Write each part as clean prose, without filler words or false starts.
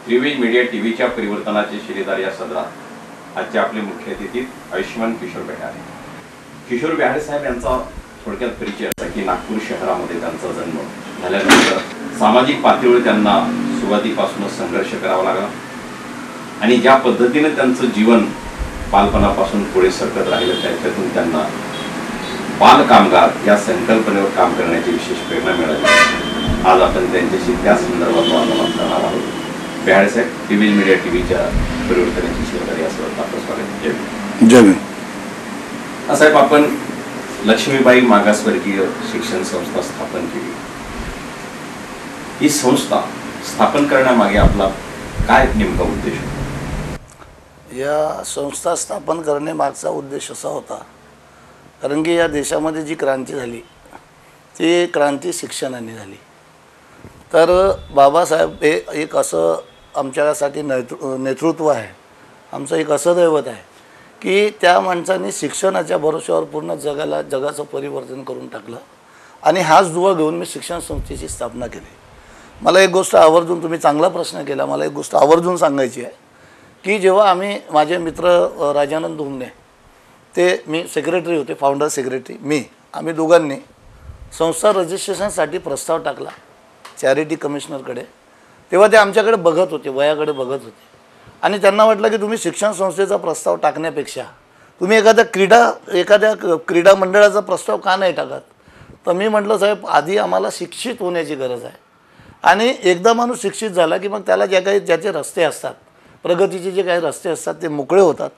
त्रिवेज media टीव्हीच्या परिवर्तनाचे शिलेदार या सदरात आजचे आपले मुख्य अतिथी आयुष्यमान किशोर बेहारे. किशोर बेहारे साहेब यांचा थोडक्यात परिचय असा की नागपूर शहरामध्ये त्यांचा जन्म झाल्यानंतर सामाजिक पातळीवर त्यांना सुरुवातीपासूनच संघर्ष करावा लागला आणि ज्या पद्धतीने त्यांचं जीवन बालपणापासून पुढे सरकत राहिलं त्याच्यातून त्यांना बाल कामगार या संकल्पनेवर काम करण्याची विशेष प्रेरणा मिळाली. आज आपण त्यांच्याशी त्या संदर्भात वार्तालाप करणार आहोत. बेहारे साहेब, त्रिवेज मीडिया टीव्हीच्या परिवर्तनाची शिलेदार या सदरात आपलं स्वागत. जय साहेब, आपण लक्ष्मीबाई मागासवर्गीय शिक्षण संस्था स्थापन केली. ही संस्था स्थापन करण्यामागे आपला काय नेमका उद्देश होता? या संस्था स्थापन करण्यामागचा उद्देश असा होता, कारण की या देशामध्ये जी क्रांती झाली ती क्रांती शिक्षणाने झाली. तर बाबासाहेब हे एक असं आमच्यासाठी नेतृत्व आहे, आमचं एक असं दैवत आहे की त्या माणसाने शिक्षणाच्या भरोश्यावर पूर्ण जगाचं परिवर्तन करून टाकलं आणि हाच दुवा घेऊन मी शिक्षण संस्थेची स्थापना केली. मला एक गोष्ट आवर्जून, तुम्ही चांगला प्रश्न केला, मला एक गोष्ट आवर्जून सांगायची आहे की जेव्हा माझे मित्र राजानंद धुमने, ते मी सेक्रेटरी होते, फाउंडर सेक्रेटरी, आम्ही दोघांनी संस्था रजिस्ट्रेशनसाठी प्रस्ताव टाकला चॅरिटी कमिशनरकडे. तेव्हा ते आमच्याकडे बघत होते, वयाकडे बघत होते आणि त्यांना वाटलं की तुम्ही शिक्षण संस्थेचा प्रस्ताव टाकण्यापेक्षा तुम्ही एखाद्या क्रीडा मंडळाचा प्रस्ताव का नाही टाकत. तर मी म्हटलं, साहेब, आधी आम्हाला शिक्षित होण्याची गरज आहे आणि एकदा माणूस शिक्षित झाला की मग त्याला ज्याचे रस्ते असतात, प्रगतीचे जे काही रस्ते असतात ते मोकळे होतात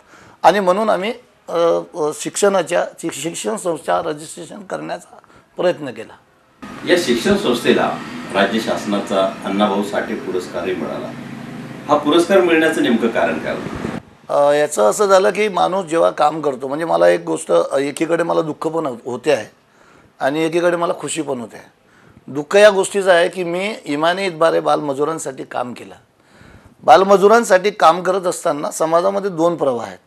आणि म्हणून आम्ही शिक्षण संस्था रजिस्ट्रेशन करण्याचा प्रयत्न केला. या शिक्षण संस्थेला राज्य शासनाचा अण्णाभाऊ साठे पुरस्कारही मिळाला. हा पुरस्कार मिळण्याचं नेमकं कारण काय होतं? याचं असं झालं की माणूस जेव्हा काम करतो, म्हणजे मला एक गोष्ट, एकीकडे मला दुःख पण होते आहे आणि एकीकडे मला खुशी पण होते आहे. दुःख या गोष्टीचं आहे की मी इमानी इतबारे बालमजुरांसाठी काम केलं. बालमजुरांसाठी काम करत असताना समाजामध्ये दोन प्रवाह आहेत.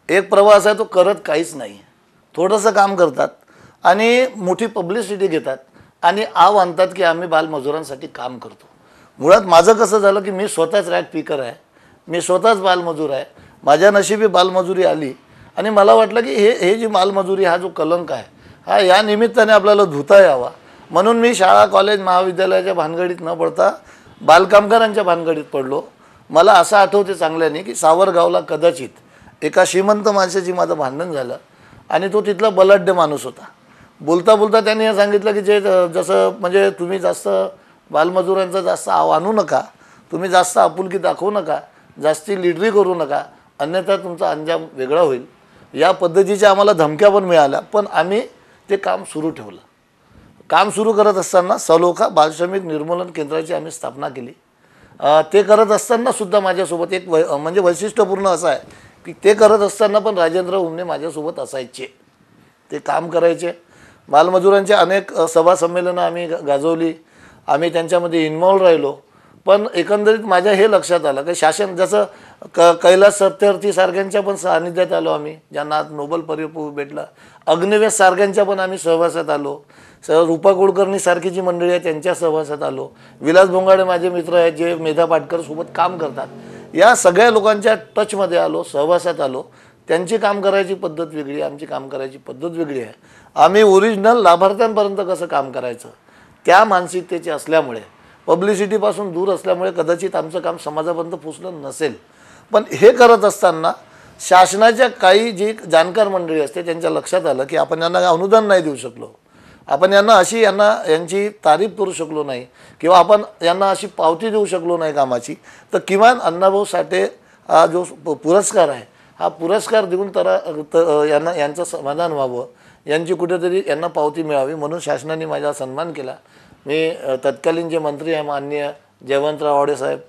एक प्रवाह असा आहे, तो करत काहीच नाही, थोडंसं काम करतात आणि मोठी पब्लिसिटी घेतात आणि आव आणतात की आम्ही बालमजुरांसाठी काम करतो. मुळात माझं कसं झालं की मी स्वतःच रॅग पिकर आहे, मी स्वतःच बालमजूर आहे, माझ्या नशिबी बालमजुरी आली आणि मला वाटलं की हे जी बालमजुरी, हा जो कलंक आहे, हा या निमित्ताने आपल्याला धुता यावा म्हणून मी शाळा, कॉलेज, महाविद्यालयाच्या भानगडीत न पडता बालकामगारांच्या भानगडीत पडलो. मला असं आठवते चांगल्याने की सावरगावला कदाचित एका श्रीमंत माणसाची माझं भांडण झालं आणि तो तिथला बलाढ्य माणूस होता. बोलता बोलता त्यांनी हे सांगितलं की जसं म्हणजे तुम्ही जास्त बालमजुरांचं जास्त आणू नका, तुम्ही जास्त आपुलकी दाखवू नका, जास्ती लिडरी करू नका, अन्यथा तुमचा अंजाम वेगळा होईल. या पद्धतीच्या आम्हाला धमक्या पण मिळाल्या, पण आम्ही ते काम सुरू ठेवलं. काम सुरू करत असताना सलोखा बालश्रमिक निर्मूलन केंद्राची आम्ही स्थापना केली. ते करत असताना सुद्धा माझ्यासोबत एक म्हणजे वैशिष्ट्यपूर्ण असं आहे की ते करत असताना पण राजेंद्र उमने माझ्यासोबत असायचे, ते काम करायचे. बालमजुरांचे अनेक सभा संमेलनं आम्ही गाजवली, आम्ही त्यांच्यामध्ये इन्व्हॉल्व राहिलो. पण एकंदरीत माझ्या हे लक्षात आलं की शासन, जसं कैलास सत्यार्थी सारख्यांच्या पण सानिध्यात आलो आम्ही, ज्यांना आज नोबेल परिपूर भेटला. अग्निवेश सारख्यांच्या पण आम्ही सहवासात आलो. रूपा कुलकर्णी सारखी जी मंडळी आहे त्यांच्या सहवासात आलो. विलास भोंगाडे माझे मित्र आहेत जे मेधा पाटकर सोबत काम करतात, या सगळ्या लोकांच्या टचमध्ये आलो, सहवासात आलो. त्यांची काम करायची पद्धत वेगळी, आमची काम करायची पद्धत वेगळी आहे. आम्ही ओरिजिनल लाभार्थ्यांपर्यंत कसं काम करायचं त्या मानसिकतेचे असल्यामुळे, पब्लिसिटीपासून दूर असल्यामुळे कदाचित आमचं काम समाजापर्यंत पोचलं नसेल. पण हे करत असताना शासनाच्या काही जी जाणकार मंडळी असते त्यांच्या लक्षात आलं की आपण यांना अनुदान नाही देऊ शकलो, आपण यांची तारीफ करू शकलो नाही किंवा आपण यांना अशी पावती देऊ शकलो नाही कामाची, तर किमान अण्णाभाऊ साठे हा जो पुरस्कार आहे, हा पुरस्कार देऊन यांचं समाधान व्हावं, यांची कुठेतरी यांना पावती मिळावी म्हणून शासनाने माझा सन्मान केला. मी तत्कालीन जे मंत्री आहे माननीय जयवंतराव आवडे साहेब,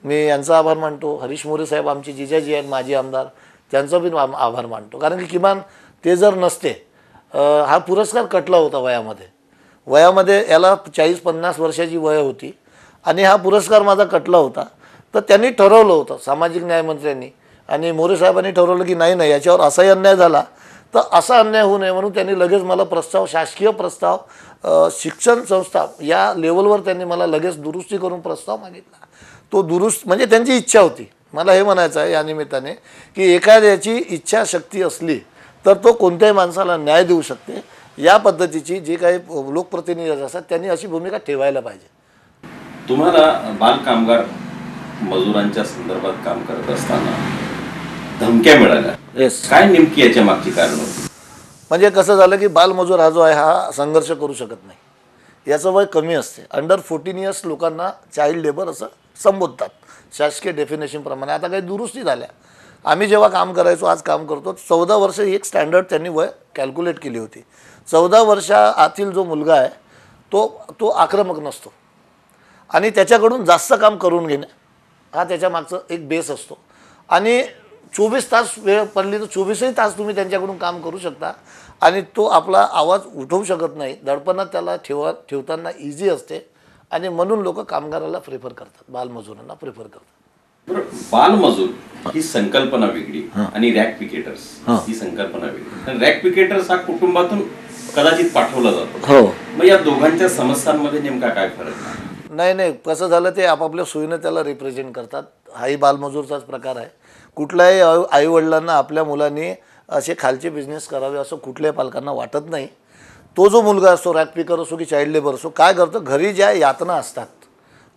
मी यांचा आभार मानतो. हरीश मोरे साहेब आमचे जिजाजी आहेत, माजी आमदार, त्यांचा पण आभार मानतो. कारण की किमान ते जर नसते, हा पुरस्कार कटला होता वयामध्ये याला 40-50 वर्षाची वय होती आणि हा पुरस्कार माझा कटला होता. तर त्यांनी ठरवलं होतं, सामाजिक न्याय मंत्र्यांनी आणि मोरे साहेबांनी ठरवलं की नाही याच्यावर असाही अन्याय झाला तर असा अन्याय होऊ नये म्हणून त्यांनी लगेच मला प्रस्ताव, शासकीय प्रस्ताव, शिक्षण संस्था या लेवलवर त्यांनी मला लगेच दुरुस्ती करून प्रस्ताव मागितला. तो दुरुस्त म्हणजे त्यांची इच्छा होती. मला हे म्हणायचं आहे या निमित्ताने की एखाद्याची इच्छाशक्ती असली तर तो कोणत्याही माणसाला न्याय देऊ शकते. या पद्धतीची जी काही लोकप्रतिनिधी असतात त्यांनी अशी भूमिका ठेवायला पाहिजे. तुम्हाला बाल कामगार मजुरांच्या संदर्भात काम करत असताना धमक्या मिळाल्या, येस. काय नेमकी याच्या मागची कारण होती? म्हणजे कसं झालं की बालमजूर हा जो आहे हा संघर्ष करू शकत नाही. याचं वय कमी असते. अंडर 14 इयर्स लोकांना चाइल्ड लेबर असं संबोधतात शासकीय डेफिनेशनप्रमाणे. आता काही दुरुस्ती झाल्या. आम्ही जेव्हा काम करायचो, आज काम करतो, 14 वर्ष ही एक स्टँडर्ड त्यांनी वय कॅल्क्युलेट केली होती. 14 वर्षाआतील जो मुलगा आहे तो आक्रमक नसतो आणि त्याच्याकडून जास्त काम करून घेणे हा त्याच्या मागचं एक बेस असतो. आणि 24 तास वेळ पडली तर 24ही तास तुम्ही त्यांच्याकडून काम करू शकता आणि तो आपला आवाज उठवू शकत नाही. दडपणात त्याला ठेवताना इझी असते आणि म्हणून लोक कामगाराला प्रेफर करतात, बालमजुरांना प्रेफर करतात. बरं, बालमजूर ही संकल्पना वेगळी आणि रॅक पिकेटर्स ही संकल्पना वेगळी. रॅक पिकेटर्स हा कुटुंबातून कदाचित पाठवला जातो. हो. मग या दोघांच्या समस्यांमध्ये नेमका काय फरक आहे? नाही, कसं झालं ते आपापल्या सोयीनं त्याला रिप्रेझेंट करतात. हाही बालमजूरचाच प्रकार आहे. कुठल्याही आईवडिलांना आपल्या मुलांनी असे खालचे बिझनेस करावे असं कुठल्याही पालकांना वाटत नाही. तो जो मुलगा असतो, रॅक पिकर असो की चाइल्ड लेबर असो, काय करतो, घरी ज्या यातना असतात,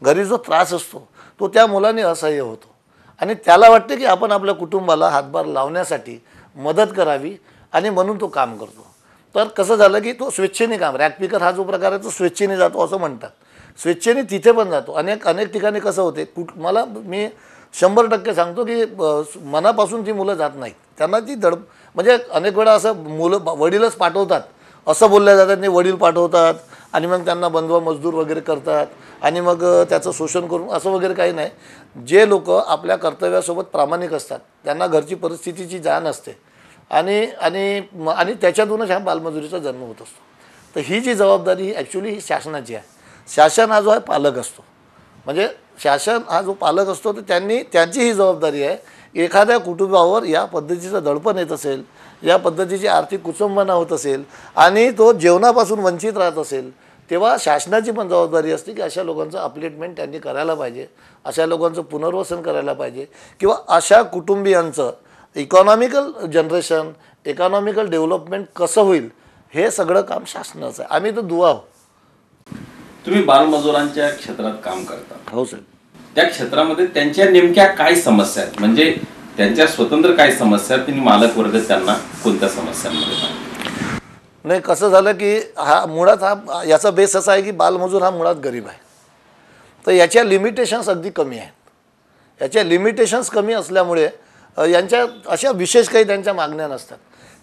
घरी जो त्रास असतो तो त्या मुलाने असह्य होतो आणि त्याला वाटते की आपण आपल्या कुटुंबाला हातभार लावण्यासाठी मदत करावी आणि म्हणून तो काम करतो. तर कसं झालं की तो स्वेच्छेने काम, रॅक पिकर हा जो प्रकार आहे तो स्वेच्छेने जातो असं म्हणतात. स्वेच्छेने तिथे पण जातो. अनेक ठिकाणी कसं होते, मी 100% सांगतो की मनापासून ती मुलं जात नाहीत. त्यांना ती म्हणजे अनेक वेळा असं मुलं वडीलच पाठवतात असं बोलल्या जातात, नाही वडील पाठवतात आणि मग त्यांना बंधवा मजदूर वगैरे करतात आणि मग त्याचं शोषण करून असं वगैरे काही नाही. जे लोक आपल्या कर्तव्यासोबत प्रामाणिक असतात त्यांना घरची परिस्थितीची जाण असते आणि आणि आणि त्याच्यातूनच ह्या बालमजुरीचा जन्म होत असतो. तर ही जी जबाबदारी ही ॲक्च्युली ही शासनाची आहे. शासन हा जो आहे पालक असतो. म्हणजे शासन हा जो पालक असतो तर त्यांची ही जबाबदारी आहे. एखाद्या कुटुंबावर या पद्धतीचं दडपण येत असेल, या पद्धतीची आर्थिक कुचंबना होत असेल आणि तो जेवणापासून वंचित राहत असेल, तेव्हा शासनाची पण जबाबदारी असते की अशा लोकांचं अपलिटमेंट त्यांनी करायला पाहिजे, अशा लोकांचं पुनर्वसन करायला पाहिजे किंवा अशा कुटुंबियांचं इकॉनॉमिकल जनरेशन, इकॉनॉमिकल डेव्हलपमेंट कसं होईल हे सगळं काम शासनाचं आहे. आम्ही तर दुवा आहोत. तुम्ही बालमजुरांच्या क्षेत्रात काम करता. हो साहेब. त्या क्षेत्रामध्ये त्यांच्या नेमक्या काय समस्या आहेत, म्हणजे त्यांच्या स्वतंत्र काय समस्या आहेत आणि मालक वर्ग त्यांना कोणत्या समस्यांमध्ये? नाही, कसं झालं की मुळात याचा बेस असा आहे की बालमजूर हा मुळात गरीब आहे. तर याच्या लिमिटेशन्स अगदी कमी आहेत. याच्या लिमिटेशन्स कमी असल्यामुळे यांच्या अशा विशेष काही त्यांच्या मागण्या नसतात.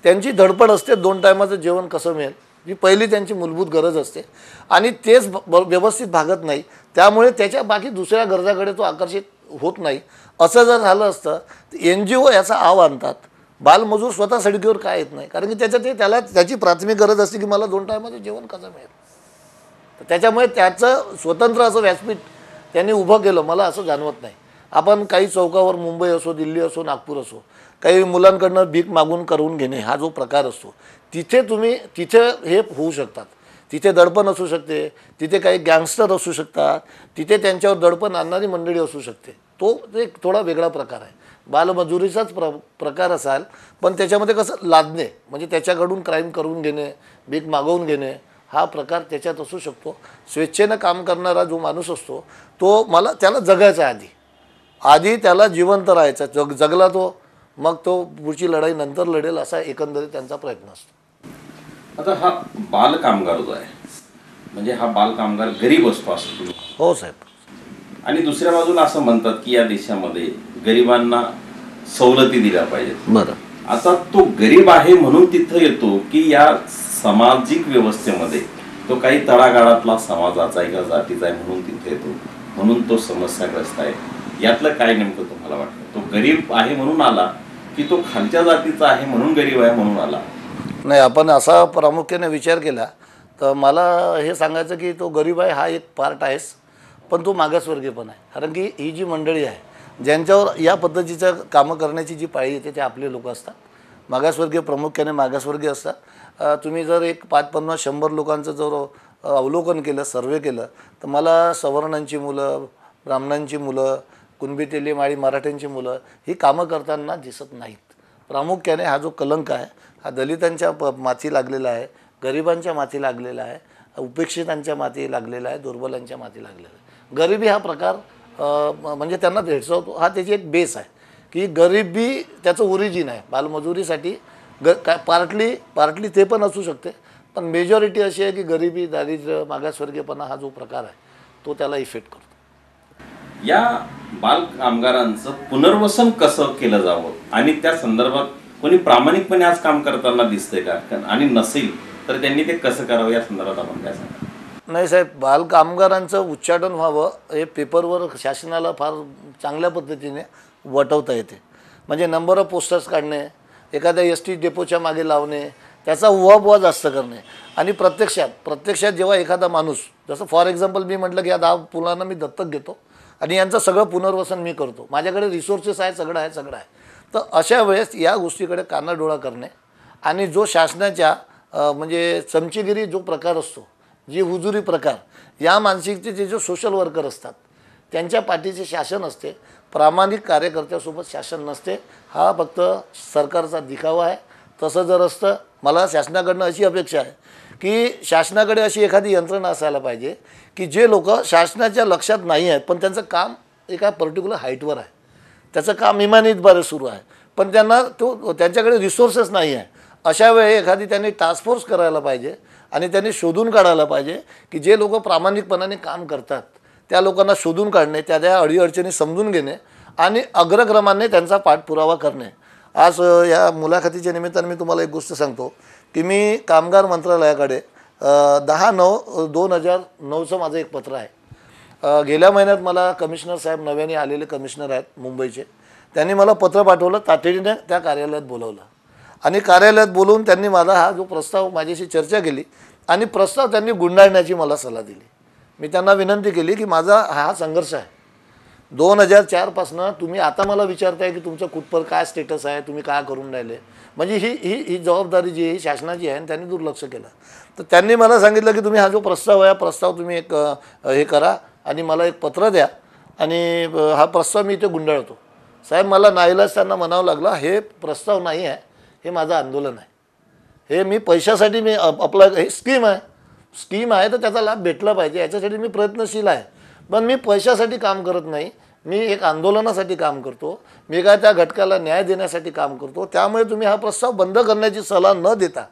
त्यांची धडपड असते 2 टायमाचं जेवण कसं मिळेल, ही पहिली त्यांची मूलभूत गरज असते आणि तेच व्यवस्थित भागत नाही. त्यामुळे त्याच्या बाकी दुसऱ्या गरजाकडे तो आकर्षित होत नाही. असं जर झालं असतं तर NGO याचा आव आणतात. बालमजूर स्वतः सडकीवर काय येत नाही, कारण की त्याला त्याची प्राथमिक गरज असते की मला 2 टायमाचं जेवण कसं मिळेल. तर त्याच्यामुळे त्याचं स्वतंत्र असं व्यासपीठ त्यांनी उभं केलं मला असं जाणवत नाही. आपण काही चौकावर मुंबई असो, दिल्ली असो, नागपूर असो, काही मुलांकडनं भीक मागून करून घेणे हा जो प्रकार असतो, तिथे हे होऊ शकतात. तिथे दडपण असू शकते, तिथे काही गँगस्टर असू शकतात, तिथे त्यांच्यावर दडपण आणणारी मंडळी असू शकते. तो एक थोडा वेगळा प्रकार आहे. बालमजुरीचाच प्रकार असाल, पण त्याच्यामध्ये कसं लादणे म्हणजे त्याच्याकडून क्राईम करून घेणे, भीक मागवून घेणे हा प्रकार त्याच्यात असू शकतो. स्वेच्छेनं काम करणारा जो माणूस असतो त्याला जगायचा आधी त्याला जिवंत राहायचं. जगला तो, मग तो पुढची लढाई नंतर लढेल असा एकंदरीत त्यांचा प्रयत्न असतो. आता हा बाल कामगार जो आहे, म्हणजे हा बाल कामगार गरीब असतो असं तुम्ही? हो साहेब. आणि दुसऱ्या बाजूला असं म्हणतात की या देशामध्ये गरिबांना सवलती दिल्या पाहिजेत. बरं. आता तो गरीब आहे म्हणून तिथं येतो की या सामाजिक व्यवस्थेमध्ये तो काही तळागाळातला समाजाचा आहे का जातीचा आहे म्हणून तिथे येतो, म्हणून तो समस्याग्रस्त आहे? यातलं काय नेमकं तुम्हाला वाटतं? तो गरीब आहे म्हणून आला की तो खालच्या जातीचा आहे म्हणून गरीब आहे म्हणून आला? नाही, आपण असा प्रामुख्याने विचार केला तर मला हे सांगायचं की तो गरीब आहे हा एक पार्ट आहेच, पण तो मागासवर्गीय पण आहे. कारण की ही जी मंडळी आहे ज्यांच्यावर या पद्धतीचं कामं करण्याची जी पाळी येते ते आपले लोक असतात. मागासवर्गीय प्रामुख्याने मागासवर्गीय असतात. तुम्ही जर एक 5, 50, 100 लोकांचं जर अवलोकन केलं, सर्वे केलं तर मला सवर्णांची मुलं, ब्राह्मणांची मुलं, कुणबी तेलीमाळी मराठ्यांची मुलं ही कामं करताना दिसत नाहीत. प्रामुख्याने हा जो कलंक आहे हा दलितांच्या माथी लागलेला आहे, गरिबांच्या माथी लागलेला आहे, उपेक्षितांच्या माथी लागलेला आहे, दुर्बलांच्या माथी लागलेला आहे. गरिबी हा प्रकार म्हणजे त्यांना भेडसावतो. हा त्याची एक बेस आहे की गरिबी त्याचं ओरिजिन आहे. बालमजुरीसाठी पार्टली ते पण असू शकते, पण मेजॉरिटी अशी आहे की गरिबी, दारिद्र्य, मागासवर्गीयपणा हा जो प्रकार आहे तो त्याला इफेक्ट करतो. या बाल कामगारांचं पुनर्वसन कसं केलं जावं आणि त्या संदर्भात कोणी प्रामाणिकपणे आज काम करताना दिसतंय का, आणि नसेल तर त्यांनी ते कसं करावं या संदर्भात आपण काय सांगा? नाही साहेब, बाल कामगारांचं उच्चाटन व्हावं हे पेपरवर शासनाला फार चांगल्या पद्धतीने वटवता येते. म्हणजे नंबर ऑफ पोस्टर्स काढणे, एखाद्या एस.टी डेपोच्या मागे लावणे, त्याचा उहापोहा जास्त करणे, आणि प्रत्यक्षात जेव्हा एखादा माणूस, जसं फॉर एक्झाम्पल मी म्हटलं की या 10 मुलांना मी दत्तक घेतो आणि यांचं सगळं पुनर्वसन मी करतो, माझ्याकडे रिसोर्सेस आहे, सगळं आहे, तर अशा वेळेस या गोष्टीकडे कानाडोळा करणे आणि जो शासनाच्या म्हणजे चमचीगिरी जो प्रकार असतो, जी हुजुरी प्रकार, या मानसिकतेचे जो सोशल वर्कर असतात त्यांच्या पाठीचे शासन असते, प्रामाणिक कार्यकर्त्यासोबत शासन नसते. हा फक्त सरकारचा दिखावा आहे. तसं जर असतं, मला शासनाकडनं अशी अपेक्षा आहे की शासनाकडे अशी एखादी यंत्रणा असायला पाहिजे की जे लोक शासनाच्या लक्षात नाही आहेत पण त्यांचं काम एका पर्टिक्युलर हाईटवर आहे, त्याचं काम इमानीतद्वारे सुरू आहे, पण त्यांच्याकडे रिसोर्सेस नाही आहे. अशा वेळी एखादी त्यांनी टास्क फोर्स करायला पाहिजे आणि त्यांनी शोधून काढायला पाहिजे की जे लोक प्रामाणिकपणाने काम करतात त्या लोकांना शोधून काढणे, त्या अडीअडचणी समजून घेणे आणि अग्रक्रमाने त्यांचा पाठपुरावा करणे. आज या मुलाखतीच्या निमित्ताने मी तुम्हाला एक गोष्ट सांगतो की मी कामगार मंत्रालयाकडे 10/9/2009चं माझं एक पत्र आहे. गेल्या महिन्यात मला कमिशनर साहेब, नव्याने आलेले कमिशनर आहेत मुंबईचे, त्यांनी मला पत्र पाठवलं, तातडीने त्या कार्यालयात बोलवलं आणि कार्यालयात बोलवून त्यांनी माझा हा जो प्रस्ताव माझ्याशी चर्चा केली आणि प्रस्ताव त्यांनी गुंडाळण्याची मला सल्ला दिली. मी त्यांना विनंती केली की माझा हा संघर्ष आहे 2004पासनं, तुम्ही आता मला विचारताय की तुमचं कुठपर काय स्टेटस आहे, तुम्ही काय करून राहिले, म्हणजे ही जबाबदारी जी आहे ही शासनाची आहे आणि त्यांनी दुर्लक्ष केलं. तर त्यांनी मला सांगितलं की तुम्ही हा जो प्रस्ताव आहे प्रस्ताव तुम्ही एक हे करा आणि मला एक पत्र द्या आणि हा प्रस्ताव मी इथे गुंडाळतो. साहेब, मला नाईलाज त्यांना म्हणावं लागलं, हे प्रस्ताव नाही आहे, हे माझं आंदोलन आहे. हे मी पैशासाठी मी हे स्कीम आहे तर त्याचा लाभ भेटला पाहिजे, याच्यासाठी मी प्रयत्नशील आहे, पण मी पैशासाठी काम करत नाही, मी एक आंदोलनासाठी काम करतो, मी काय त्या घटकाला न्याय देण्यासाठी काम करतो. त्यामुळे तुम्ही हा प्रस्ताव बंद करण्याची सलाह न देता,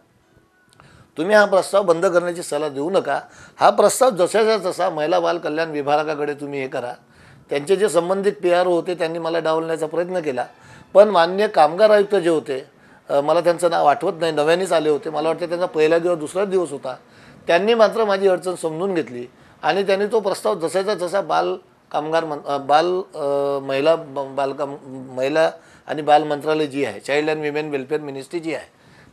तुम्ही हा प्रस्ताव बंद करण्याची सलाह देऊ नका. हा प्रस्ताव जशाचा तसा महिला बाल कल्याण विभागाकडे तुम्ही हे करा. त्यांचे जे संबंधित PR होते त्यांनी मला डावलण्याचा प्रयत्न केला, पण माननीय कामगार आयुक्त जे होते, मला त्यांचं नाव आठवत नाही, नव्यानेच आले होते, मला वाटतं त्यांचा पहिला दिवस दुसरा दिवस होता, त्यांनी मात्र माझी अडचण समजून घेतली आणि त्यांनी तो प्रस्ताव जसाचा जसा महिला आणि बाल मंत्रालय जी आहे, child and women welfare ministry जी आहे,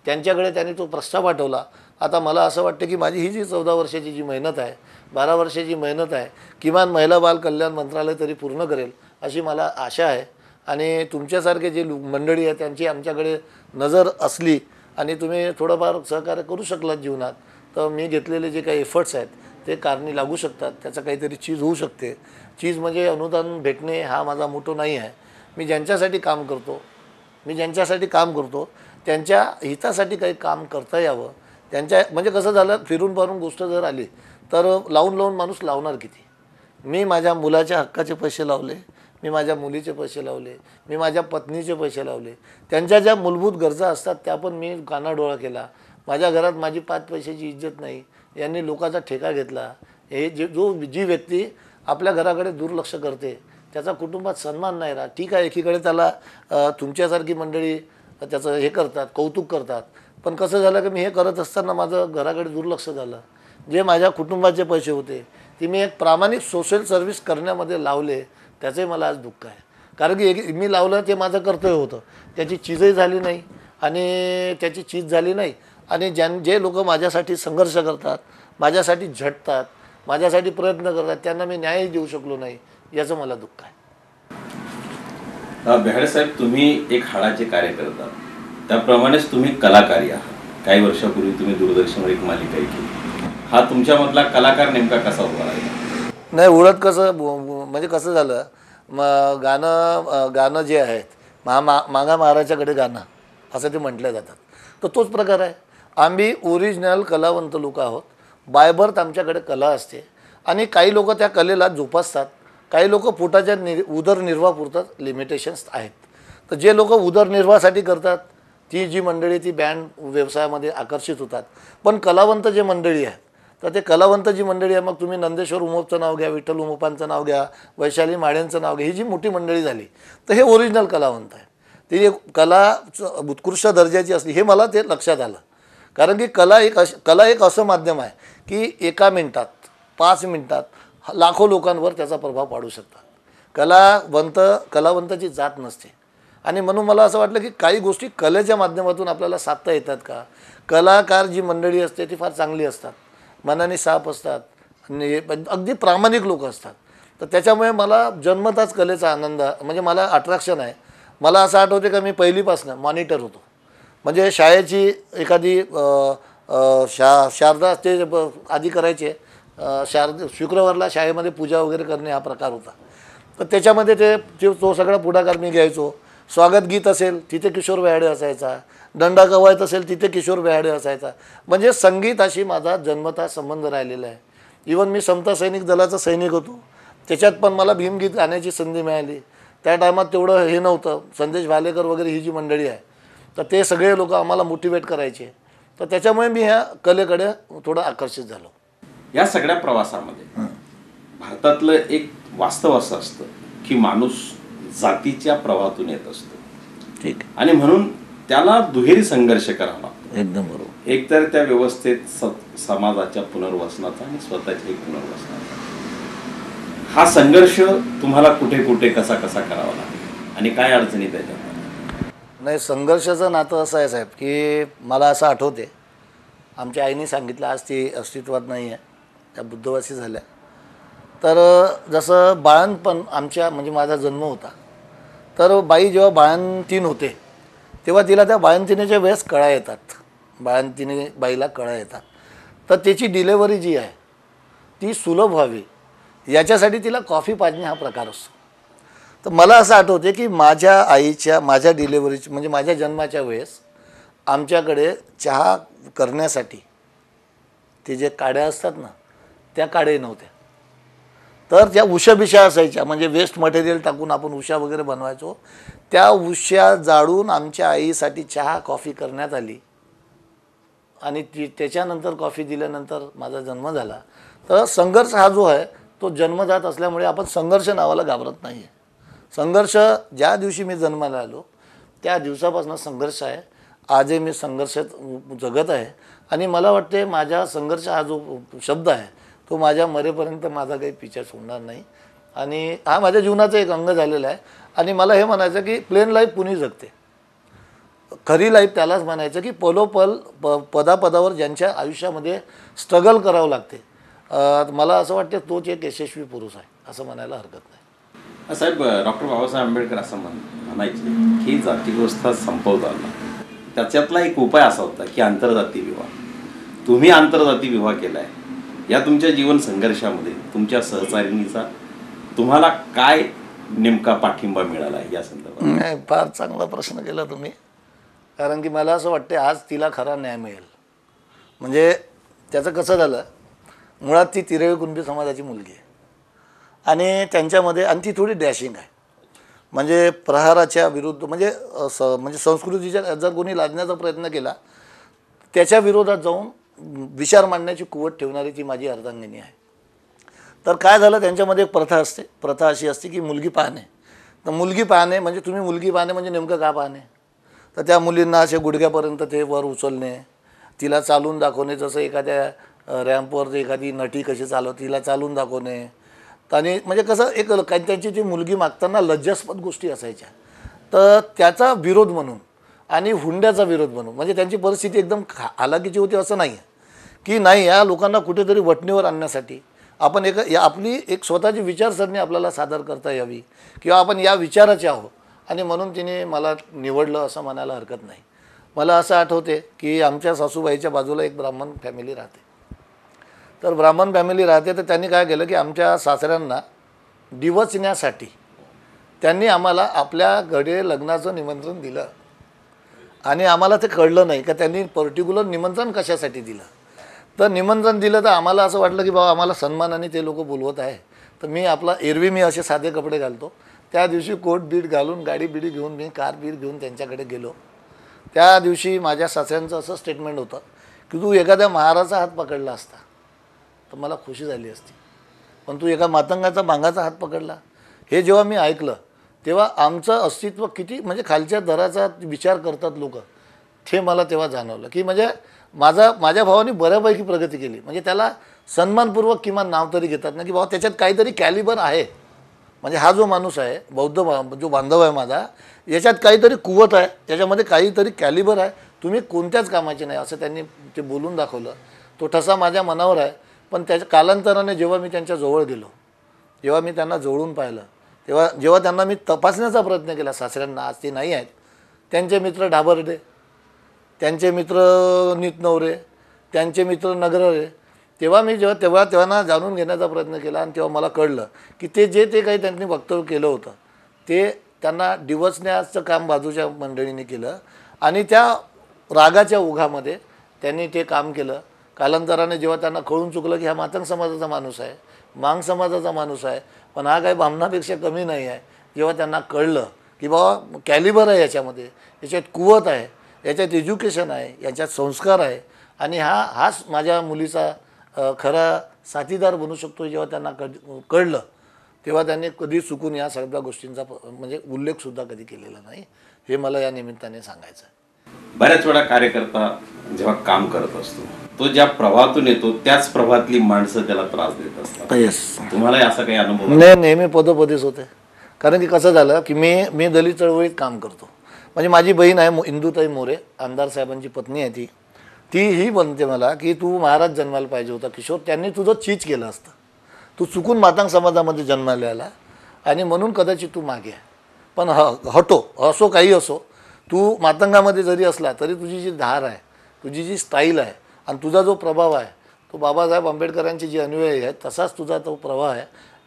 त्यांच्याकडे त्यांनी तो प्रस्ताव पाठवला. आता मला असं वाटतं की माझी ही जी 14 वर्षाची जी मेहनत आहे, 12 वर्षाची मेहनत आहे, किमान महिला बाल कल्याण मंत्रालय तरी पूर्ण करेल अशी मला आशा आहे. आणि तुमच्यासारखे जे मंडळी आहे त्यांची आमच्याकडे नजर असली आणि तुम्ही थोडंफार सहकार्य करू शकलात जीवनात, तर मी घेतलेले जे काही एफर्ट्स आहेत ते कारणी लागू शकतात, त्याचं काहीतरी चीज होऊ शकते. चीज म्हणजे अनुदान भेटणे हा माझा मोटो नाही आहे. मी ज्यांच्यासाठी काम करतो त्यांच्या हितासाठी काही काम करता यावं. म्हणजे कसं झालं, फिरून फारून गोष्ट जर आली तर लावून माणूस लावणार किती. मी माझ्या मुलाच्या हक्काचे पैसे लावले, मी माझ्या मुलीचे पैसे लावले, मी माझ्या पत्नीचे पैसे लावले, त्यांच्या ज्या मूलभूत गरजा असतात त्या पण मी कानाडोळा केला. माझ्या घरात माझी 5 पैशाची इज्जत नाही, यांनी लोकांचा ठेका घेतला. हे जी व्यक्ती आपल्या घराकडे दुर्लक्ष करते त्याचा कुटुंबात सन्मान नाही राहत. ठीक आहे, एकीकडे त्याला तुमच्यासारखी मंडळी त्याचं हे करतात, कौतुक करतात, पण कसं झालं की मी हे करत असताना माझं घराकडे दुर्लक्ष झालं. जे माझ्या कुटुंबाचे पैसे होते ते मी एक प्रामाणिक सोशल सर्व्हिस करण्यामध्ये लावले, त्याचंही मला आज दुःख आहे. कारण की मी लावलं ते माझं कर्तव्य होतं, त्याची चीजही झाली नाही आणि जे लोक माझ्यासाठी संघर्ष करतात, माझ्यासाठी झटतात, माझ्यासाठी प्रयत्न करतात, त्यांना मी न्याय देऊ शकलो नाही, याचं मला दुःख आहे. बेहाडे साहेब, तुम्ही एक हाडाचे कार्य करतात, त्याप्रमाणेच तुम्ही कलाकारी आहात. काही वर्षापूर्वी तुम्ही दूरदर्शनवर एक मालिका केली. हा तुमच्यामधला कलाकार नेमका कसा उभा राहिला? नाही उडत कसं म्हणजे कसं झालं मग गाणं जे आहेत मागा महाराजाकडे गाणं असं ते म्हटलं जातात. तर तोच प्रकार आहे. आम्ही ओरिजिनल कलावंत लोक आहोत. बायबर्थ आमच्याकडे कला असते आणि काही लोक त्या कलेला जोपासतात. काही लोक पोटाच्या उदरनिर्वाहापुरतात लिमिटेशन्स आहेत. तर जे लोक उदरनिर्वाहासाठी करतात ती जी मंडळी ती बँड व्यवसायामध्ये आकर्षित होतात. पण कलावंत जे मंडळी आहेत तर ते कलावंत जी मंडळी आहे, मग तुम्ही नंदेश्वर उमोपचं नाव घ्या, विठ्ठल उमोपांचं नाव घ्या, वैशाली माळेंचं नाव घ्या, ही जी मोठी मंडळी झाली तर हे ओरिजिनल कलावंत आहे. ती एक कला उत्कृष्ट दर्जाची असली हे मला ते लक्षात आलं. कारण की कला एक असं माध्यम आहे की एका मिनिटात 5 मिनिटात लाखो लोकांवर त्याचा प्रभाव पाडू शकतात. कलावंताची जात नसते. आणि म्हणून मला असं वाटलं की काही गोष्टी कलेच्या माध्यमातून आपल्याला साधता येतात का. कलाकार जी मंडळी असते ती फार चांगली असतात, मनाने साफ असतात आणि अगदी प्रामाणिक लोक असतात. तर त्याच्यामुळे मला जन्मताच कलेचा आनंद म्हणजे मला अट्रॅक्शन आहे. मला असं आठवते का मी पहिलीपासून मॉनिटर होतो. म्हणजे शाळेची एखादी शारदा ते आधी करायचे शुक्रवारला शाळेमध्ये पूजा वगैरे करणे हा प्रकार होता. तर त्याच्यामध्ये तो सगळा पुढाकार मी घ्यायचो. स्वागत गीत असेल तिथे किशोर वयाडे असायचा, दंडा कवायत असेल तिथे किशोर वयाडे असायचा. म्हणजे संगीताशी माझा जन्मता संबंध राहिलेला आहे. इवन मी समता सैनिक दलाचा सैनिक होतो, त्याच्यात पण मला भीमगीत गाण्याची संधी मिळाली. त्या टायमात तेवढं हे नव्हतं. संदेश भालेकर वगैरे ही जी मंडळी आहे तर ते सगळे लोक आम्हाला मोटिवेट करायचे. तर त्याच्यामुळे मी ह्या कलेकडे थोडं आकर्षित झालो. या सगळ्या प्रवासामध्ये भारतातलं एक वास्तव असं असतं की माणूस जातीच्या प्रवाहातून येत असतो. ठीक. आणि म्हणून त्याला दुहेरी संघर्ष करावा लागतो. एकदम बरोबर. एकतर त्या व्यवस्थेत समाजाच्या पुनर्वसनाचा आणि स्वतःच्या पुनर्वसनाचा हा संघर्ष तुम्हाला कुठे कुठे कसा कसा करावा लागतो आणि काय अडचणी त्याच्यात. नाही, संघर्षाचं नातं असं आहे साहेब की मला असं आठवते आमच्या आईने सांगितलं, आज ती अस्तित्वात नाही आहे, त्या बुद्धवासी झाल्या. तर जसं बाळंतपण आमच्या म्हणजे माझा जन्म होता तर बाई जेव्हा बाळंतीण होते तेव्हा तिला त्या बाळंतिणीच्या वेळेस कळा येतात. बाळंतिणी बाईला कळा येतात. तर त्याची डिलेवरी जी आहे ती सुलभ व्हावी याच्यासाठी तिला कॉफी पाजणे हा प्रकार असतो. तर मला असं आठवते की माझ्या डिलेवरीची म्हणजे माझ्या जन्माच्या वेळेस आमच्याकडे चहा करण्यासाठी ते जे काड्या असतात ना त्या काड्या नव्हत्या. तर त्या उशा बिशा असायच्या म्हणजे वेस्ट मटेरियल टाकून आपण उशा वगैरे बनवायचो. त्या उशा जाळून आमच्या आईसाठी चहा कॉफी करण्यात आली आणि त्याच्यानंतर कॉफी दिल्यानंतर माझा जन्म झाला. तर संघर्ष हा जो आहे तो जन्मजात असल्यामुळे आपण संघर्ष नावाला घाबरत नाही आहे. संघर्ष ज्या दिवशी मी जन्माला आलो त्या दिवसापासून संघर्ष आहे. आजही मी संघर्षात जगत आहे आणि मला वाटते माझा संघर्ष हा जो शब्द आहे तो माझ्या मरेपर्यंत माझा काही पिछा सोडणार नाही. आणि हा माझ्या जीवनाचा एक अंग झालेला आहे. आणि मला हे म्हणायचं की प्लेन लाईफ कुणी जगते, खरी लाईफ त्यालाच म्हणायचं की पलोपल पदापदावर ज्यांच्या आयुष्यामध्ये स्ट्रगल करावं लागते. मला असं वाटतं तोच एक यशस्वी पुरुष आहे असं म्हणायला हरकत नाही. साहेब, डॉक्टर बाबासाहेब आंबेडकर असं म्हणायचे की जातीव्यवस्था संपवता आला. त्याच्यातला एक उपाय असा होता की आंतरजाती विवाह. तुम्ही आंतरजाती विवाह केला आहे. या तुमच्या जीवन संघर्षामध्ये तुमच्या सहचारिणीचा तुम्हाला काय नेमका पाठिंबा मिळाला या संदर्भात? नाही, फार चांगला प्रश्न केला तुम्ही. कारण की मला असं वाटते आज तिला खरा न्याय मिळेल. म्हणजे त्याचं कसं झालं, मुळात ती तिरळी कुणबी समाजाची मुलगी आहे आणि त्यांच्यामध्ये आणि ती थोडी डॅशिंग आहे. म्हणजे प्रहाराच्या विरुद्ध म्हणजे संस्कृतीच्या जर कोणी लादण्याचा प्रयत्न केला त्याच्या विरोधात जाऊन विचार मांडण्याची कुवत ठेवणारी ती माझी अर्धांगिनी आहे. तर काय झालं, त्यांच्यामध्ये एक प्रथा असते. प्रथा अशी असते की मुलगी पाहणे. तर मुलगी पाहणे म्हणजे तुम्ही मुलगी पाहणे म्हणजे नेमकं का पाहणे, तर त्या मुलींना असे गुडघ्यापर्यंत ते वर उचलणे, तिला चालून दाखवणे, जसं एखाद्या रॅम्पवर एखादी नटी कशी चालवते तिला चालून दाखवणे. आणि म्हणजे कसं एक त्यांची ती मुलगी मागताना लज्जास्पद गोष्टी असायच्या. तर त्याचा विरोध म्हणून आणि हुंड्याचा विरोध म्हणून म्हणजे त्यांची परिस्थिती एकदम हालाकीची होती असं नाही की नाही, या लोकांना कुठेतरी वटणीवर आणण्यासाठी आपण आपली एक स्वतःची विचारसरणी आपल्याला सादर करता यावी किंवा आपण या विचाराचे आहोत आणि म्हणून तिने मला निवडलं असं म्हणायला हरकत नाही. मला असं आठवते की आमच्या सासूबाईच्या बाजूला एक ब्राह्मण फॅमिली राहते. तर ब्राह्मण फॅमिली राहते. तर त्यांनी काय केलं की आमच्या सासऱ्यांना डिवचण्यासाठी त्यांनी आम्हाला आपल्याकडे लग्नाचं निमंत्रण दिलं आणि आम्हाला ते कळलं नाही का त्यांनी पर्टिक्युलर निमंत्रण कशासाठी दिलं. तर निमंत्रण दिलं तर आम्हाला असं वाटलं की बाबा आम्हाला सन्मानाने ते लोक बोलवत आहे. तर मी एरवी मी असे साधे कपडे घालतो. त्या दिवशी कोट बीट घालून गाडी बिडी घेऊन मी कार बीट घेऊन त्यांच्याकडे गेलो. त्या दिवशी माझ्या सासऱ्यांचं असं स्टेटमेंट होतं की तू एखाद्या महाराचा हात पकडला असता तर मला खुशी झाली असती, पण तू एका मातंगाचा भांगाचा हात पकडला. हे जेव्हा मी ऐकलं तेव्हा आमचं अस्तित्व किती म्हणजे खालच्या दराचा विचार करतात लोक, ते मला तेव्हा जाणवलं की म्हणजे माझ्या भावाने बऱ्यापैकी प्रगती केली. म्हणजे त्याला सन्मानपूर्वक किमान नाव तरी घेतात ना की बाबा त्याच्यात काहीतरी कॅलिबर आहे. म्हणजे हा जो माणूस आहे जो बांधव आहे माझा, याच्यात काहीतरी कुवत आहे, त्याच्यामध्ये काहीतरी कॅलिबर आहे, तुम्ही कोणत्याच कामाचे नाही असं त्यांनी ते बोलून दाखवलं. तो ठसा माझ्या मनावर आहे. पण त्याच्या कालांतराने जेव्हा मी त्यांच्या जवळ गेलो, जेव्हा मी त्यांना जवळून पाहिलं, जेव्हा त्यांना मी तपासण्याचा प्रयत्न केला सासऱ्यांना, आज ते नाही आहेत, त्यांचे मित्र ढाबर्डे, त्यांचे मित्र नीतनवरे, त्यांचे मित्र नगररे, तेव्हा त्यांना जाणून घेण्याचा प्रयत्न केला. आणि तेव्हा मला कळलं की ते काही त्यांनी वक्तव्य केलं होतं ते त्यांना डिवचण्याचं काम बाजूच्या मंडळीने केलं आणि त्या रागाच्या ओघामध्ये त्यांनी ते काम केलं. कालांतराने जेव्हा त्यांना कळून चुकलं की हा मातंग समाजाचा माणूस आहे, मांग समाजाचा माणूस आहे, पण हा काही ब्राह्मणापेक्षा कमी नाही आहे, जेव्हा त्यांना कळलं की बाबा कॅलिबर आहे याच्यामध्ये, याच्यात कुवत आहे, याच्यात एज्युकेशन आहे, याच्यात संस्कार आहे आणि हाच माझ्या मुलीचा खरा साथीदार बनू शकतो, जेव्हा त्यांना कळलं तेव्हा त्यांनी कधी चुकून या सगळ्या गोष्टींचा म्हणजे उल्लेखसुद्धा कधी केलेला नाही. हे मला या निमित्ताने सांगायचं आहे. बऱ्याच वेळा कार्यकर्ता जेव्हा काम करत असतो तो ज्या प्रवाहातून येतो त्याच प्रवाहातली माणसं त्याला त्रास देत असतात. येस, तुम्हाला असा काही अनुभव? नाही, नेहमी पदोपदीच होते. कारण की कसं झालं की मी दलित चळवळीत काम करतो. म्हणजे माझी बहीण आहे इंदुताई मोरे, आमदार साहेबांची पत्नी आहे, तीही म्हणते मला की तू महाराज जन्माला पाहिजे होता किशोर, त्यांनी तुझं चीज केलं असतं, तू चुकून मातंग समाजामध्ये जन्माला आला आणि म्हणून कदाचित तू मागे आहे. पण असो काही असो, तू मातंगामध्ये जरी असला तरी तुझी जी धार आहे, तुझी जी स्टाईल आहे आणि तुझा जो प्रभाव आहे तो बाबासाहेब आंबेडकरांची जी अनुयायी आहे तसाच तुझा तो प्रवाह आहे.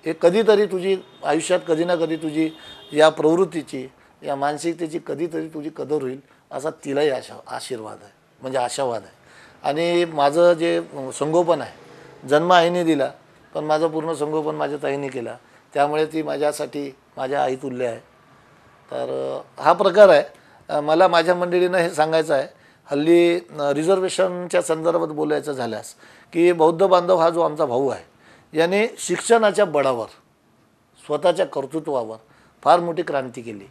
हे कधीतरी तुझी आयुष्यात कधी ना कधी तुझी या प्रवृत्तीची, या मानसिकतेची कधीतरी तुझी कदर होईल असा तिलाही आशीर्वाद आहे, म्हणजे आशावाद आहे. आणि माझं जे संगोपन आहे, जन्म आईने दिला पण माझं पूर्ण संगोपन माझ्या ताईने केला, त्यामुळे ती माझ्यासाठी माझ्या आई तुल्य आहे. तर हा प्रकार आहे. मला माझ्या मंडळीनं हे सांगायचं आहे, हल्ली रिझर्वेशनच्या संदर्भात बोलायचं झाल्यास की बौद्ध बांधव हा जो आमचा भाऊ आहे याने शिक्षणाच्या बळावर, स्वतःच्या कर्तृत्वावर फार मोठी क्रांती केली.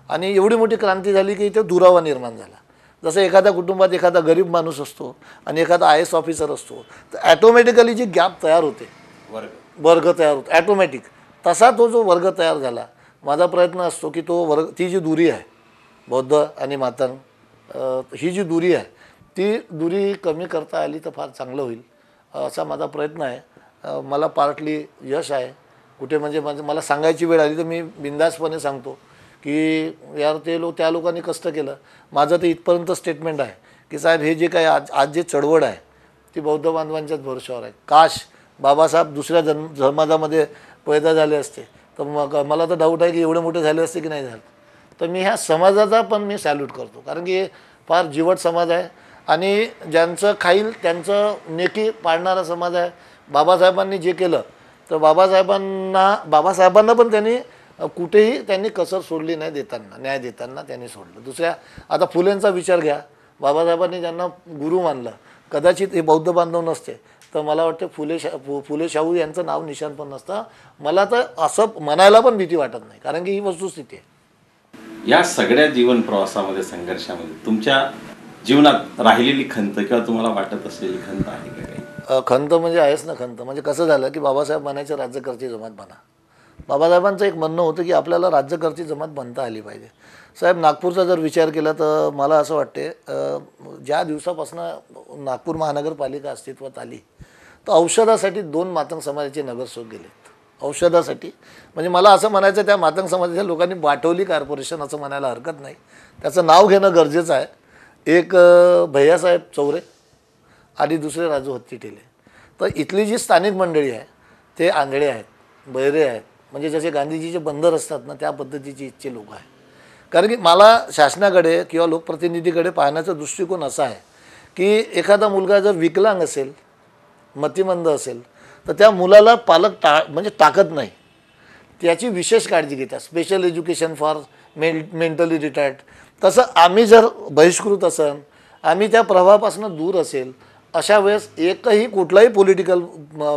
आणि एवढी मोठी क्रांती झाली की इथे दुरावा निर्माण झाला. जसं एखाद्या कुटुंबात एखादा गरीब माणूस असतो आणि एखादा IAS ऑफिसर असतो तर ॲटोमॅटिकली जी गॅप तयार होते, वर्ग तयार होतो ॲटोमॅटिक, तसा तो जो वर्ग तयार झाला. माझा प्रयत्न असतो की तो ती जी दुरी आहे बौद्ध आणि मातंग, ही जी दुरी आहे ती दुरी कमी करता आली तर फार चांगलं होईल असा माझा प्रयत्न आहे. मला पार्टली यश आहे. कुठे म्हणजे मला सांगायची वेळ आली तर मी बिंदासपणे सांगतो की यार त्या लोकांनी कष्ट केलं. माझं तर इथपर्यंत स्टेटमेंट आहे की साहेब हे जे काही आज जे चळवळ आहे ती बौद्ध बांधवांच्याच भरोशावर आहे. काश बाबासाहेब दुसऱ्या समाजामध्ये पैदा झाले असते तर मग मला तर डाऊट आहे की एवढे मोठे झाले असते की नाही झाले. तर मी ह्या समाजाचा पण मी सॅल्यूट करतो, कारण की फार जिवट समाज आहे आणि ज्यांचं खाईल त्यांचं नेकी पाळणारा समाज आहे. बाबासाहेबांनी जे केलं तर बाबासाहेबांना पण त्यांनी कुठेही त्यांनी कसर सोडली नाही, न्याय देताना त्यांनी सोडलं. आता फुलेंचा विचार घ्या, बाबासाहेबांनी ज्यांना गुरु मानलं कदाचित हे बौद्ध बांधव नसते तर मला वाटतं फुले शाहू यांचं नाव निशाण पण नसतं. मला तर असं म्हणायला पण भीती वाटत नाही, कारण की ही वस्तुस्थिती आहे. या सगळ्या जीवन प्रवासामध्ये, संघर्षामध्ये तुमच्या जीवनात राहिलेली खंत किंवा तुम्हाला वाटत असलेली खंत आहे का काही? खंत म्हणजे आहेच ना. खंत म्हणजे कसं झालं की बाबासाहेब म्हणायचे राज्यकर्ते जमात बना. बाबासाहेबांचं एक म्हणणं होतं की आपल्याला राज्यकर्ते जमात बनता आली पाहिजे. साहेब, नागपूरचा जर विचार केला तर मला असं वाटते ज्या दिवसापासून नागपूर महानगरपालिका अस्तित्वात आली तर औषधासाठी 2 मातंग समाजाचे नगरसेवक गेलेत. औषधासाठी म्हणजे मला असं म्हणायचं त्या मातंग समाजाच्या लोकांनी बाटवली कॉर्पोरेशन असं म्हणायला हरकत नाही, त्याचं नाव घेणं गरजेचं आहे. एक भैयासाहेब चौरे आणि दुसरे राजू हत्तीटेले. तर इथली जी स्थानिक मंडळी आहे ते आंधळे आहेत, बहिरे आहेत, म्हणजे जसे गांधीजीचे बंदर असतात ना त्या पद्धतीची इथचे लोक आहेत. कारण की मला शासनाकडे किंवा लोकप्रतिनिधीकडे पाहण्याचा दृष्टिकोन असा आहे की एखादा मुलगा जर विकलांग असेल, मतिमंद असेल, तर त्या मुलाला पालक म्हणजे टाकत नाही, त्याची विशेष काळजी घेतात. Special education for mentally retired. तसं आम्ही जर बहिष्कृत असन, आम्ही त्या प्रवाहापासून दूर असेल, अशा वेळेस एकही कुठलाही पॉलिटिकल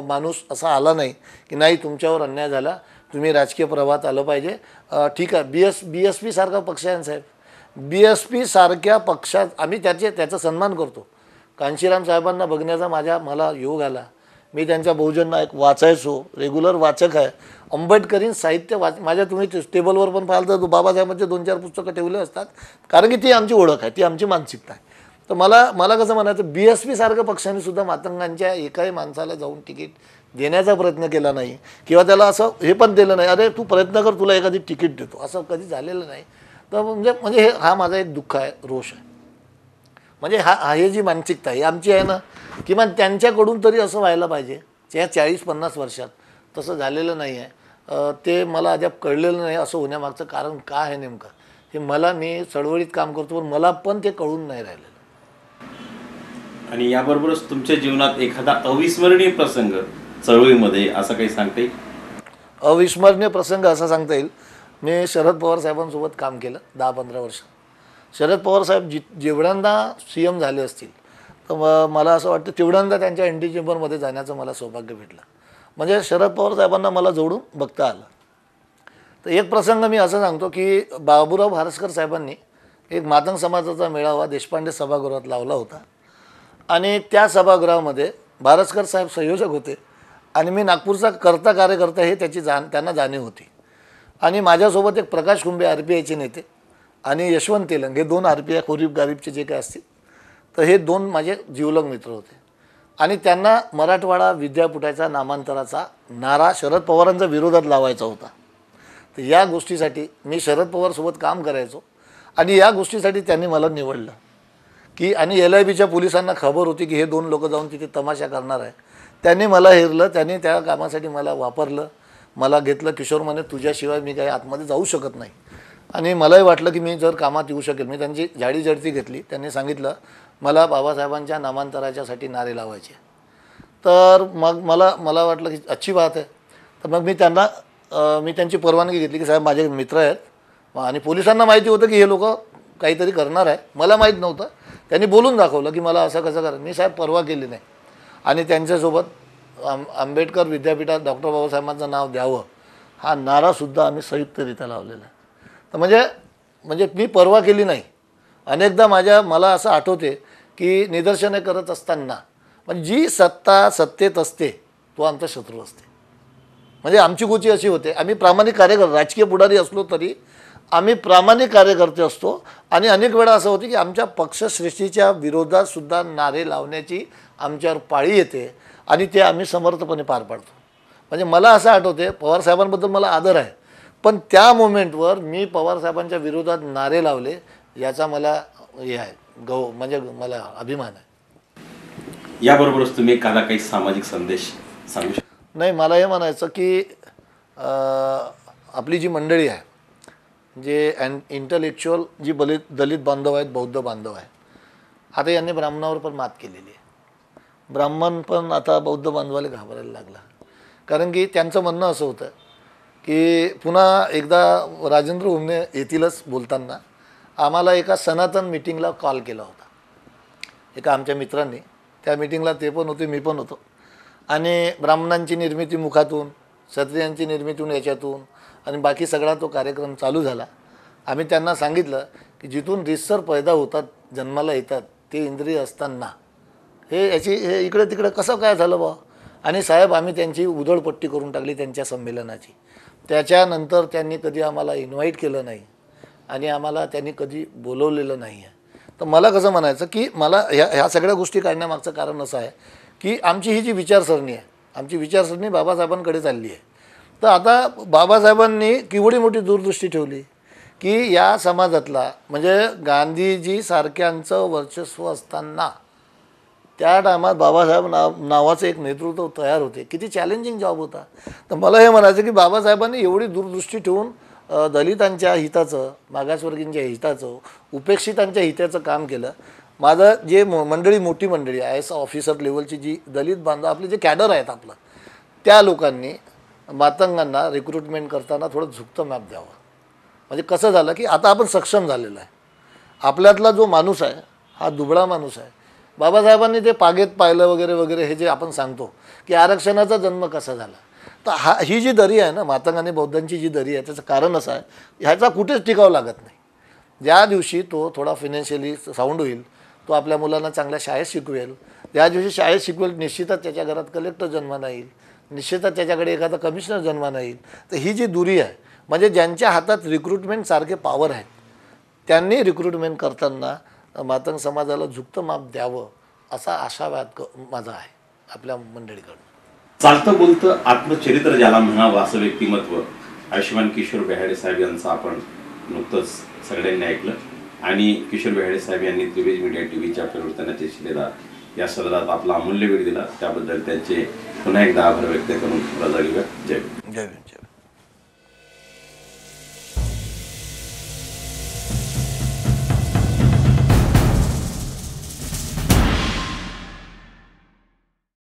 माणूस असा आला नाही की नाही तुमच्यावर अन्याय झाला, तुम्ही राजकीय प्रवाहात आलं पाहिजे. ठीक आहे, BSP सारखा पक्ष आहे साहेब, BSP सारख्या पक्षात आम्ही त्याचा सन्मान करतो. कांशीराम साहेबांना बघण्याचा मला योग आला. मी त्यांच्या बहुजन नायक वाचायचो, रेग्युलर वाचक आहे. आंबेडकरीन साहित्य माझ्या तुम्ही टेबलवर पण पाहिलं तर बाबासाहेबांचे 2-4 पुस्तकं ठेवले असतात, कारण की ती आमची ओळख आहे, ती आमची मानसिकता आहे. तर मला कसं म्हणायचं, BSP सारख्या पक्षाने सुद्धा मातंगांच्या एकाही माणसाला जाऊन तिकीट देण्याचा प्रयत्न केला नाही किंवा त्याला असं हे पण दिलं नाही, अरे तू प्रयत्न कर तुला एखादी तिकीट देतो, असं कधी झालेलं नाही. तर म्हणजे हा माझा एक दुःख आहे, रोष आहे. म्हणजे हे जी मानसिकता आहे आमची आहे ना, किमान त्यांच्याकडून तरी असं व्हायला पाहिजे. त्या 40-50 वर्षात तसं झालेलं नाही आहे. ते मला अद्याप कळलेलं नाही असं होण्यामागचं कारण काय आहे नेमकं, हे मी चळवळीत काम करतो पण मला पण ते कळून नाही राहिलेलं. आणि याबरोबरच तुमच्या जीवनात एखादा अविस्मरणीय प्रसंग चळवळीमध्ये असं काही सांगता येईल? अविस्मरणीय प्रसंग असा सांगता येईल, मी शरद पवार साहेबांसोबत काम केलं 10-15 वर्ष. शरद पवार साहेब जेवढ्यांदा CM झाले असतील तर मला असं वाटतं तेवढ्यांदा त्यांच्या ND चेंबरमध्ये जाण्याचं मला सौभाग्य भेटलं. म्हणजे शरद पवार साहेबांना मला जोडून बघता आलं. तर एक प्रसंग मी असं सांगतो की बाबूराव भारसकर साहेबांनी एक मातंग समाजाचा मेळावा देशपांडे सभागृहात लावला होता आणि त्या सभागृहामध्ये भारसकर साहेब संयोजक होते आणि मी नागपूरचा कार्यकर्ता हे त्यांना जाणीव होती. आणि माझ्यासोबत एक प्रकाश कुंभे RPIचे नेते आणि यशवंत तेलंग हे 2 RPI गरीबचे जे काय असतील, तर हे 2 माझे जीवलग मित्र होते. आणि त्यांना मराठवाडा विद्यापीठाचा नामांतराचा नारा शरद पवारांच्या विरोधात लावायचा होता. तर या गोष्टीसाठी मी शरद पवारसोबत काम करायचो आणि या गोष्टीसाठी त्यांनी मला निवडलं की, आणि LIBच्या पोलिसांना खबर होती की हे 2 लोक जाऊन तिथे तमाशा करणार आहे. त्यांनी मला हेरलं, त्यांनी त्या कामासाठी मला वापरलं, मला घेतलं. किशोर म्हणे तुझ्याशिवाय मी काही आतमध्ये जाऊ शकत नाही. आणि मलाही वाटलं की मी जर कामात येऊ शकेल. मी त्यांची झाडीझडती घेतली. त्यांनी सांगितलं मला बाबासाहेबांच्या नामांतराच्यासाठी नारे लावायचे. तर मग मला वाटलं की अच्छी बात आहे. तर मग मी त्यांची परवानगी घेतली की साहेब माझे मित्र आहेत आणि पोलिसांना माहिती होतं की हे लोक काहीतरी करणार आहे, मला माहीत नव्हतं. त्यांनी बोलून दाखवलं की मला असं कसं करा. मी साहेब परवा केली नाही आणि त्यांच्यासोबत आंबेडकर विद्यापीठात डॉक्टर बाबासाहेबांचं नाव द्यावं हा नारासुद्धा आम्ही संयुक्तरित्या लावलेला आहे. तर म्हणजे मी परवा केली नाही. अनेकदा मला असं आठवते की निदर्शने करत असताना पण जी सत्ता सत्तेत असते तो आमचा शत्रू असते. म्हणजे आमची गोची अशी होते, आम्ही प्रामाणिक कार्यकर्ते, राजकीय पुढारी असलो तरी आम्ही प्रामाणिक कार्यकर्ते असतो. आणि अनेक वेळा असं होतं की आमच्या पक्षश्रेष्ठीच्या विरोधात सुद्धा नारे लावण्याची आमच्यावर पाळी येते आणि ते आम्ही समर्थपणे पार पाडतो. म्हणजे मला असं आठवते, पवारसाहेबांबद्दल मला आदर आहे, पण त्या मोमेंटवर मी पवारसाहेबांच्या विरोधात नारे लावले याचा मला हे आहे म्हणजे मला अभिमान आहे. याबरोबरच तुम्ही एखादा काही सामाजिक संदेश सांगू शकता? नाही, मला हे म्हणायचं की आपली जी मंडळी आहे, जे इंटलेक्च्युअल जी दलित बांधव आहेत, बौद्ध बांधव आहे, आता यांनी ब्राह्मणावर पण मात केलेली आहे. ब्राह्मण पण आता बौद्ध बांधवाला घाबरायला लागला. कारण की त्यांचं म्हणणं असं होतं की पुन्हा एकदा राजेंद्र उमने येतीलच बोलताना आम्हाला एका सनातन मीटिंगला कॉल केला होता एका आमच्या मित्रांनी. त्या मीटिंगला ते पण होते, मी पण होतो. आणि ब्राह्मणांची निर्मिती मुखातून, क्षत्रियांची निर्मितीतून, याच्यातून आणि बाकी सगळा तो कार्यक्रम चालू झाला. आम्ही त्यांना सांगितलं की जिथून रितसर पैदा होतात, जन्माला येतात, ते इंद्रिय असताना हे इकडे तिकडे कसं काय झालं बा. आणि साहेब आम्ही त्यांची उधळपट्टी करून टाकली त्यांच्या संमेलनाची. त्याच्यानंतर त्यांनी कधी आम्हाला इन्व्हाइट केलं नाही आणि आम्हाला त्यांनी कधी बोलवलेलं नाही आहे. तर मला कसं म्हणायचं की मला ह्या सगळ्या गोष्टी काढण्यामागचं कारण असं आहे की आमची ही जी विचारसरणी आहे, आमची विचारसरणी बाबासाहेबांकडे चालली आहे. तर आता बाबासाहेबांनी केवढी मोठी दूरदृष्टी ठेवली की या समाजातला म्हणजे गांधीजी सारख्यांचं वर्चस्व असताना त्या टायमात बाबासाहेब नावाचं एक नेतृत्व तयार होते. किती चॅलेंजिंग जॉब होता. तर मला हे म्हणायचं की बाबासाहेबांनी एवढी दूरदृष्टी ठेवून दलितांच्या हिताचं, मागासवर्गीयांच्या हिताचं, उपेक्षितांच्या हिताचं काम केलं. माझं जे मंडळी, मोठी मंडळी आय एस ऑफिसर लेवलची जी दलित बांधव आपले जे कॅडर आहेत आपलं, त्या लोकांनी मातंगांना रिक्रुटमेंट करताना थोडं झुकतं मॅप द्यावं. म्हणजे कसं झालं की आता आपण सक्षम झालेलं आहे. आपल्यातला जो माणूस आहे हा दुबळा माणूस आहे. बाबासाहेबांनी ते पागेत पाहिलं वगैरे वगैरे हे जे आपण सांगतो की आरक्षणाचा जन्म कसा झाला, तर ही जी दरी आहे ना, मातंग आणि बौद्धांची जी दरी आहे, त्याचं कारण असं आहे ह्याचा कुठेच टिकाव लागत नाही. ज्या दिवशी तो थोडा फायनान्शियली साऊंड होईल, तो आपल्या मुलांना चांगल्या शाळेत शिकवेल, ज्या दिवशी शाळेत शिकवेल निश्चितच त्याच्या घरात कलेक्टर जन्माला येईल, निश्चितच त्याच्याकडे एखादा कमिशनर जन्माला येईल. तर ही जी दुरी आहे, म्हणजे ज्यांच्या हातात रिक्रुटमेंट सारखे पॉवर आहेत त्यांनी रिक्रुटमेंट करताना मातंग समाजाला झुकतं माप द्यावं असा आशावाद माझा आहे आपल्या मंडळीकडून. चालतं बोलतं आत्मचरित्र ज्याला म्हणावं असं व्यक्तिमत्व आयुष्यमान किशोर बेहाडे साहेब यांचं आपण नुकतंच सगळ्यांनी ऐकलं. आणि किशोर बेहाडे साहेब यांनी त्रिवेज मीडिया टीव्हीच्या परिवर्तनाचे शिलेदार या सदरात आपला अमूल्य वेळ दिला, त्याबद्दल त्यांचे पुन्हा एकदा आभार व्यक्त करून रजा घेऊया. जय जय